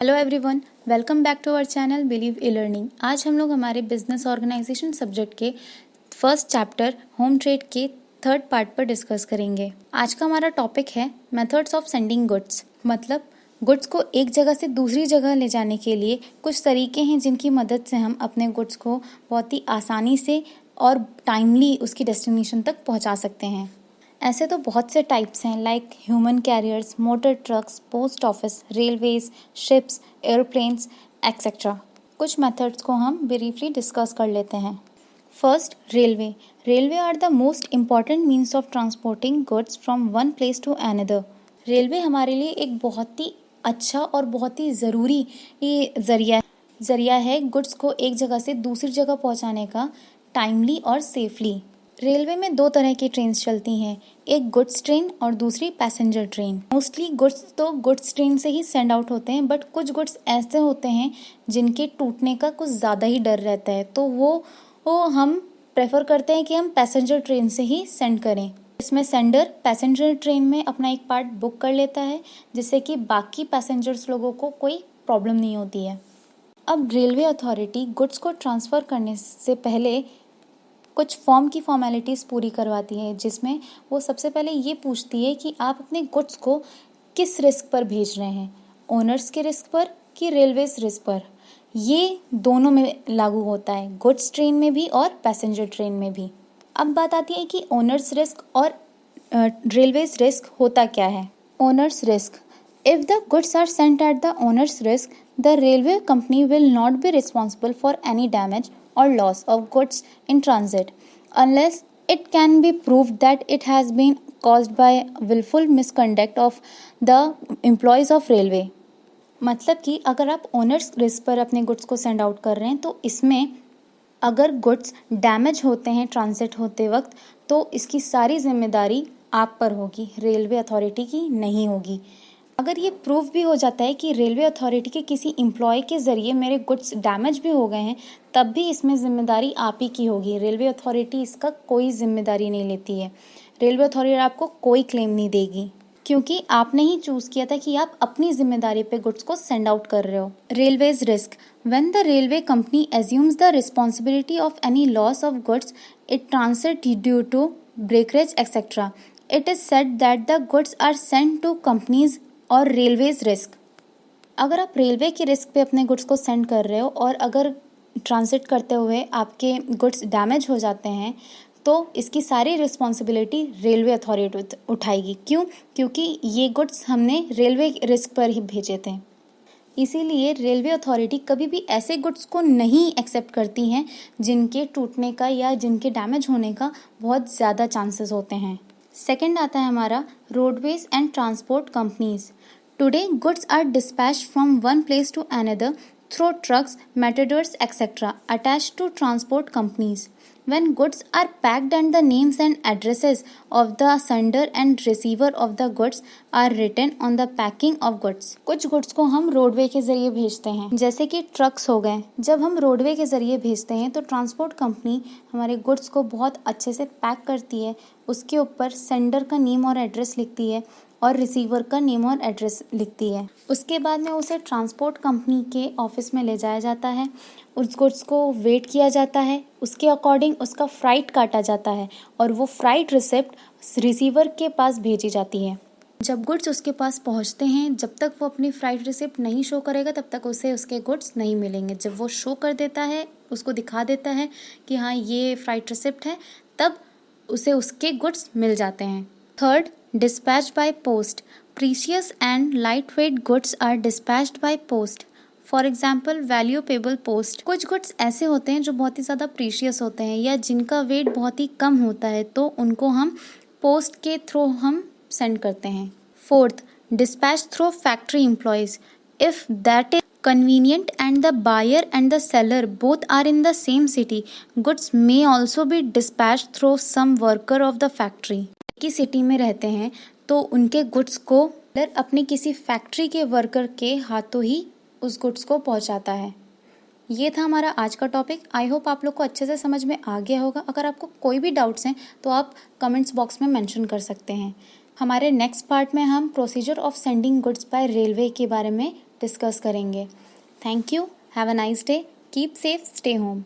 Hello everyone, welcome back to our channel Believe e learning. आज हम लोग हमारे बिजनेस ऑर्गेनाइजेशन सब्जेक्ट के फर्स्ट चैप्टर होम ट्रेड के थर्ड पार्ट पर डिस्कस करेंगे। आज का हमारा टॉपिक है मेथड्स ऑफ सेंडिंग गुड्स। मतलब गुड्स को एक जगह से दूसरी जगह ले जाने के लिए कुछ तरीके हैं जिनकी मदद से हम अपने गुड्स को बहुत ही आसानी से और टाइमली उसकी डेस्टिनेशन तक पहुंचा सकते हैं। ऐसे तो बहुत से टाइप्स हैं like human carriers, motor trucks, post office, railways, ships, airplanes etcetera. कुछ मेथड्स को हम ब्रीफली डिस्कस कर लेते हैं। First, railway. Railway are the most important means of transporting goods from one place to another. Railway हमारे लिए एक बहुत ही अच्छा और बहुत ही ज़रूरी जरिया है गुड्स को एक जगह से दूसरी जगह पहुंचाने का, टाइमली और सेफली। रेलवे में दो तरह की ट्रेन्स चलती हैं, एक गुड्स ट्रेन और दूसरी पैसेंजर ट्रेन। मोस्टली गुड्स तो गुड्स ट्रेन से ही सेंड आउट होते हैं, बट कुछ गुड्स ऐसे होते हैं जिनके टूटने का कुछ ज़्यादा ही डर रहता है, तो वो हम प्रेफर करते हैं कि हम पैसेंजर ट्रेन से ही सेंड करें। इसमें सेंडर पैसेंजर ट्रेन में अपना एक पार्ट बुक कर लेता है, जिससे कि बाकी पैसेंजर्स लोगों को कोई प्रॉब्लम नहीं होती है। अब रेलवे अथॉरिटी गुड्स को ट्रांसफ़र करने से पहले कुछ फॉर्म की फॉर्मेलिटीज़ पूरी करवाती है, जिसमें वो सबसे पहले ये पूछती है कि आप अपने गुड्स को किस रिस्क पर भेज रहे हैं, ओनर्स के रिस्क पर कि रेलवेज रिस्क पर। ये दोनों में लागू होता है, गुड्स ट्रेन में भी और पैसेंजर ट्रेन में भी। अब बात आती है कि ओनर्स रिस्क और रेलवेज रिस्क होता क्या है। Owners risk: if the goods are sent at the owner's risk, the railway company will not be responsible for any damage or loss of goods in transit unless it can be proved that it has been caused by willful misconduct of the employees of railway। मतलब कि अगर आप owners risk पर अपने goods को send out कर रहे हैं, तो इसमें अगर गुड्स डैमेज होते हैं ट्रांजिट होते वक्त, तो इसकी सारी जिम्मेदारी आप पर होगी, रेलवे अथॉरिटी की नहीं होगी। अगर ये प्रूफ भी हो जाता है कि रेलवे अथॉरिटी के किसी एम्प्लॉय के ज़रिए मेरे गुड्स डैमेज भी हो गए हैं, तब भी इसमें ज़िम्मेदारी आप ही की होगी। रेलवे अथॉरिटी इसका कोई ज़िम्मेदारी नहीं लेती है। रेलवे अथॉरिटी आपको कोई क्लेम नहीं देगी, क्योंकि आपने ही चूज़ किया था कि आप अपनी जिम्मेदारी पे गुड्स को सेंड आउट कर रहे हो। Railway's risk: when the railway company assumes the responsibility of any loss of goods it transit due to breakage etcetera, it is said that the goods are sent to company's और railway's risk. अगर आप railway के risk पे अपने goods को send कर रहे हो और अगर ट्रांसिट करते हुए आपके गुड्स डैमेज हो जाते हैं, तो इसकी सारी रिस्पॉन्सिबिलिटी रेलवे अथॉरिटी उठाएगी। क्यों? क्योंकि ये गुड्स हमने रेलवे रिस्क पर ही भेजे थे। इसीलिए रेलवे अथॉरिटी कभी भी ऐसे गुड्स को नहीं एक्सेप्ट करती हैं जिनके टूटने का या जिनके डैमेज होने का बहुत ज़्यादा चांसेस होते हैं। सेकेंड आता है हमारा roadways and transport companies. Today goods are dispatched from one place to another through trucks, matadors, etc. attached to transport companies. When goods are packed and the names and addresses of the sender and receiver of the goods are written on the packing of goods. कुछ goods को हम roadway के जरिए भेजते हैं, जैसे कि trucks हो गए। जब हम रोडवे के जरिए भेजते हैं तो ट्रांसपोर्ट कंपनी हमारे गुड्स को बहुत अच्छे से पैक करती है, उसके ऊपर सेंडर का नेम और एड्रेस लिखती है और रिसीवर का नेम और एड्रेस लिखती है। उसके बाद में उसे ट्रांसपोर्ट कंपनी के ऑफिस में ले जाया जाता है, उस गुड्स को वेट किया जाता है, उसके अकॉर्डिंग उसका फ्राइट काटा जाता है और वो फ्राइट रिसिप्ट रिसीवर के पास भेजी जाती है। जब गुड्स उसके पास पहुंचते हैं, जब तक वो अपनी फ्राइट रिसिप्ट नहीं शो करेगा तब तक उसे उसके गुड्स नहीं मिलेंगे। जब वो शो कर देता है, उसको दिखा देता है कि हाँ ये फ्राइट रिसिप्ट है, तब उसे उसके गुड्स मिल जाते हैं। Third, dispatched by post. Precious and lightweight goods are dispatched by post. For example valuable post. कुछ गुड्स ऐसे होते हैं जो बहुत ही ज़्यादा प्रीशियस होते हैं या जिनका वेट बहुत ही कम होता है, तो उनको हम पोस्ट के थ्रू हम सेंड करते हैं। Fourth, dispatch through factory employees. If that is convenient and the buyer and the seller both are in the same city, goods may also be dispatched through some worker of the factory. की city में रहते हैं तो उनके goods को अपने किसी factory के वर्कर के हाथों ही उस गुड्स को पहुंचाता है। ये था हमारा आज का टॉपिक। आई होप आप लोग को अच्छे से समझ में आ गया होगा। अगर आपको कोई भी डाउट्स हैं तो आप कमेंट्स बॉक्स में मेंशन कर सकते हैं। हमारे नेक्स्ट पार्ट में हम procedure of sending goods by railway के बारे में डिस्कस करेंगे। Thank you, have a nice day, keep safe, stay home.